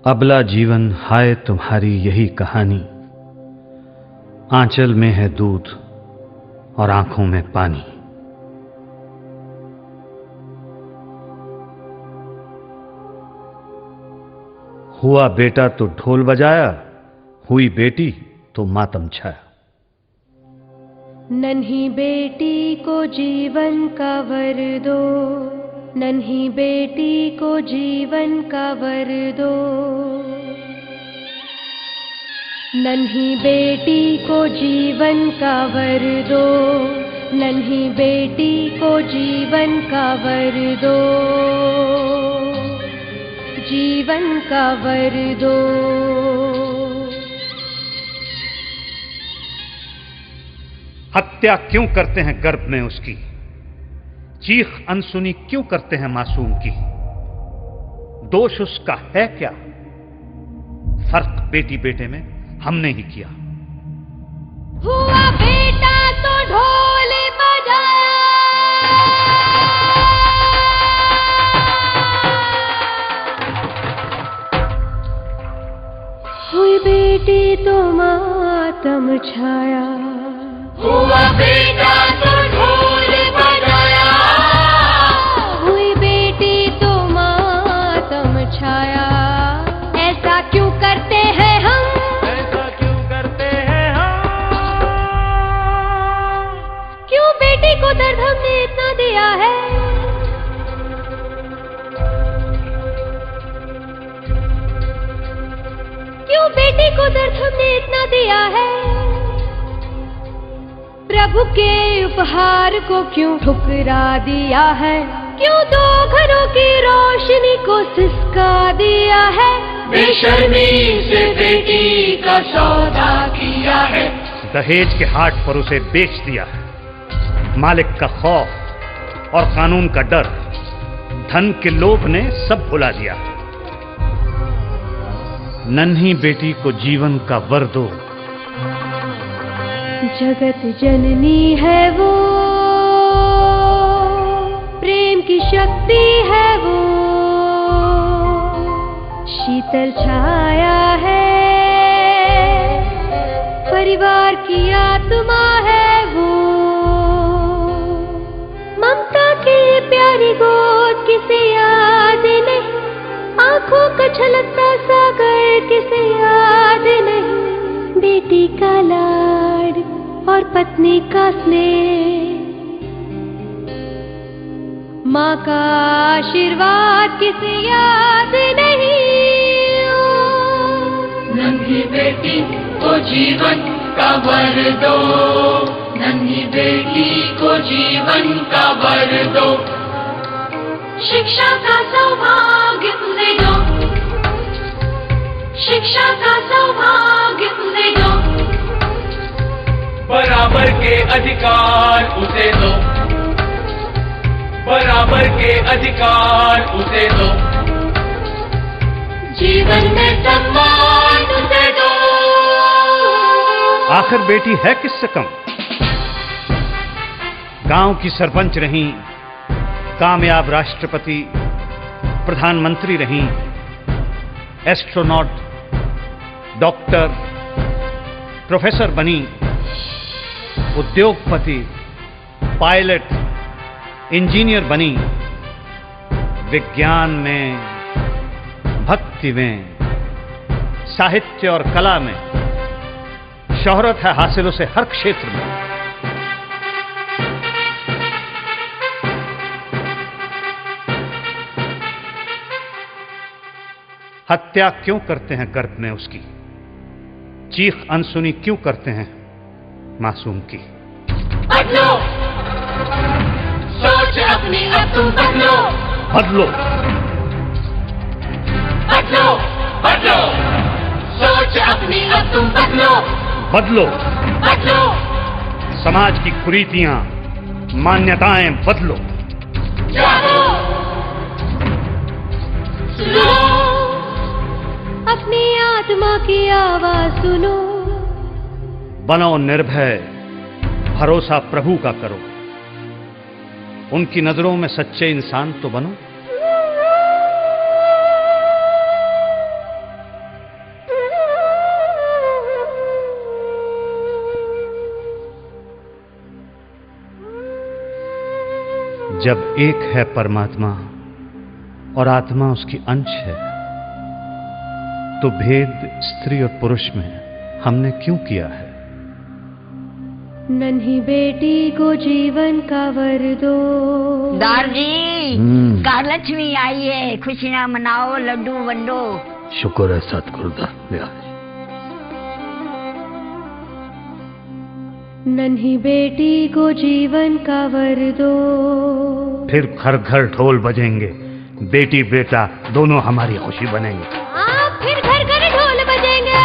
अबला जीवन हाय तुम्हारी यही कहानी, आंचल में है दूध और आंखों में पानी। हुआ बेटा तो ढोल बजाया, हुई बेटी तो मातम छाया। नन्ही बेटी को जीवन का वर दो, नन्ही बेटी को जीवन का वर दो। नन्ही बेटी को जीवन का वर दो, नन्ही बेटी को जीवन का वर दो, जीवन का वर दो। हत्या क्यों करते हैं गर्भ में उसकी, चीख अनसुनी क्यों करते हैं मासूम की। दोष उसका है क्या, फर्क बेटी बेटे में हमने ही किया। हुआ बेटा तो ढोल बजाया, हुई बेटी तो मातम छाया। हुआ बेटा तो ढोल बजाया, हुई बेटी तो मातम छाया। ऐसा क्यों करते हैं हम, ऐसा क्यों करते हैं हम। क्यों बेटी को दर्द हमने इतना दिया है। क्यों बेटी को दर्द हमने इतना दिया है। प्रभु के उपहार को क्यों ठुकरा दिया है। क्यों दो घरों की रोशनी को सिसका दिया है। बेशर्मी से बेटी का सौदा किया है। दहेज के हाट पर उसे बेच दिया है। मालिक का खौफ और कानून का डर, धन के लोभ ने सब भुला दिया। नन्ही बेटी को जीवन का वर दो। जगत जननी है वो, प्रेम की शक्ति है वो, शीतल छाया है, परिवार की आत्मा है वो। ममता की प्यारी गोद किसे याद नहीं, आंखों का छलकता सागर किसे याद नहीं। बेटी का लाड और पत्नी का स्नेह, माँ का आशीर्वाद किसे याद नहीं। नन्ही बेटी को जीवन का वर दो, नन्ही बेटी को जीवन का वर दो। शिक्षा का सौभाग्य उसे दो, शिक्षा का सौभाग्य उसे दो। बराबर के अधिकार उसे दो, बराबर के अधिकार उसे दो। जीवन में सम्मान उसे दो। आखिर बेटी है किससे कम। गांव की सरपंच रहीं, कामयाब राष्ट्रपति, प्रधानमंत्री रहीं, एस्ट्रोनॉट, डॉक्टर, प्रोफेसर बनी, उद्योगपति, पायलट, इंजीनियर बनी। विज्ञान में, भक्ति में, साहित्य और कला में शोहरत है हासिल उसे हर क्षेत्र में। हत्या क्यों करते हैं गर्भ में उसकी, चीख अनसुनी क्यों करते हैं मासूम की। बदलो सोच अपनी, अब तुम बदलो, बदलो बदलो बदलो सोच अपनी, अब तुम बदलो, बदलो। बदलो समाज की कुरीतियां, मान्यताएं बदलो। जागो सुनो, अपनी आत्मा की आवाज सुनो। बनो निर्भय, भरोसा प्रभु का करो। उनकी नजरों में सच्चे इंसान तो बनो। जब एक है परमात्मा और आत्मा उसकी अंश है, तो भेद स्त्री और पुरुष में हमने क्यों किया है? नन्ही बेटी को जीवन का वर दो। दारजी, कारलक्ष्मी आई है, खुशियां मनाओ, लड्डू वंडो। शुक्र है सतगुरुदा। नन्ही बेटी को जीवन का वर दो। फिर घर घर ढोल बजेंगे, बेटी बेटा दोनों हमारी खुशी बनेंगे। फिर घर घर ढोल बजेंगे,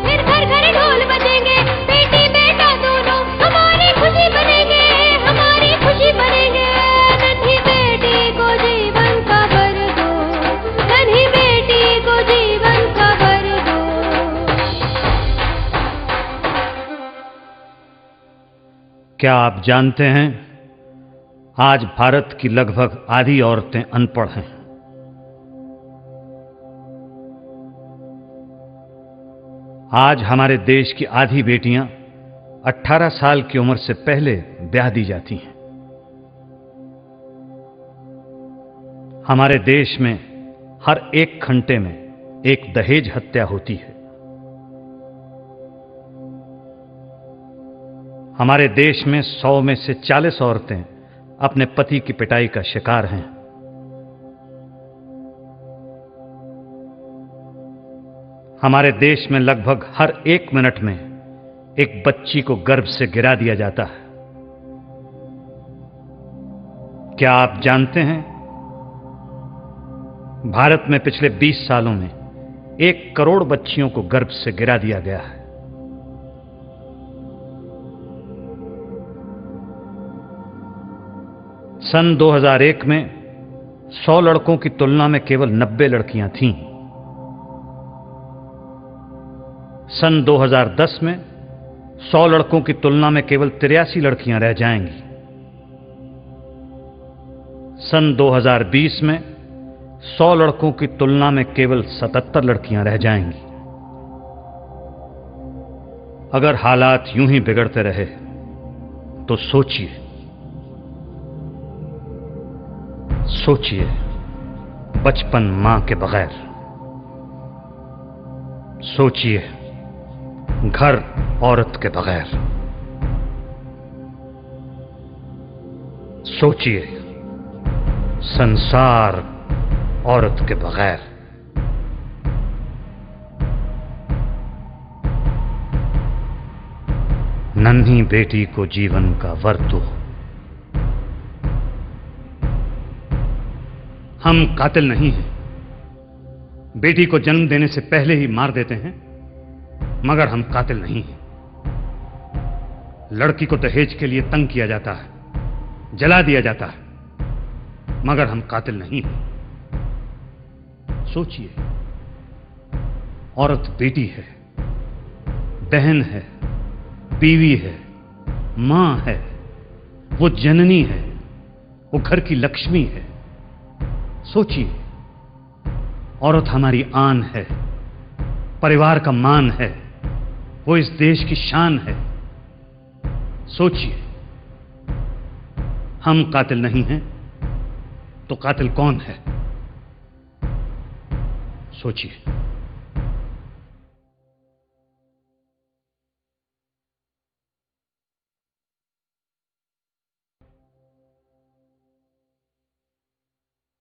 फिर घर घर ढोल बजेंगे, बेटी बेटा दोनों हमारी खुशी बनेंगे, हमारी खुशी बनेंगे। नन्ही बेटी को जीवन का वर दो, नन्ही बेटी को जीवन का वर दो। क्या आप जानते हैं, आज भारत की लगभग आधी औरतें अनपढ़ हैं। आज हमारे देश की आधी बेटियां 18 साल की उम्र से पहले ब्याह दी जाती हैं। हमारे देश में हर 1 घंटे में एक दहेज हत्या होती है। हमारे देश में 100 में से 40 औरतें अपने पति की पिटाई का शिकार हैं। हमारे देश में लगभग हर 1 मिनट में एक बच्ची को गर्भ से गिरा दिया जाता है। क्या आप जानते हैं, भारत में पिछले 20 सालों में 1 करोड़ बच्चियों को गर्भ से गिरा दिया गया है। सन 2001 में 100 लड़कों की तुलना में केवल 90 लड़कियां थीं। सन 2010 में 100 लड़कों की तुलना में केवल 83 लड़कियां रह जाएंगी। सन 2020 में 100 लड़कों की तुलना में केवल 77 लड़कियां रह जाएंगी। अगर हालात यूं ही बिगड़ते रहे तो सोचिए, बचपन मां के बगैर। सोचिए, घर औरत के बगैर। सोचिए, संसार औरत के बगैर। नन्ही बेटी को जीवन का वर दो। हम कातिल नहीं हैं। बेटी को जन्म देने से पहले ही मार देते हैं, मगर हम कातिल नहीं हैं। लड़की को दहेज के लिए तंग किया जाता है, जला दिया जाता है, मगर हम कातिल नहीं हैं। सोचिए, औरत बेटी है, बहन है, बीवी है, मां है, वो जननी है, वो घर की लक्ष्मी है। सोचिए, औरत हमारी आन है, परिवार का मान है, वो इस देश की शान है। सोचिए, हम कातिल नहीं हैं तो कातिल कौन है? सोचिए।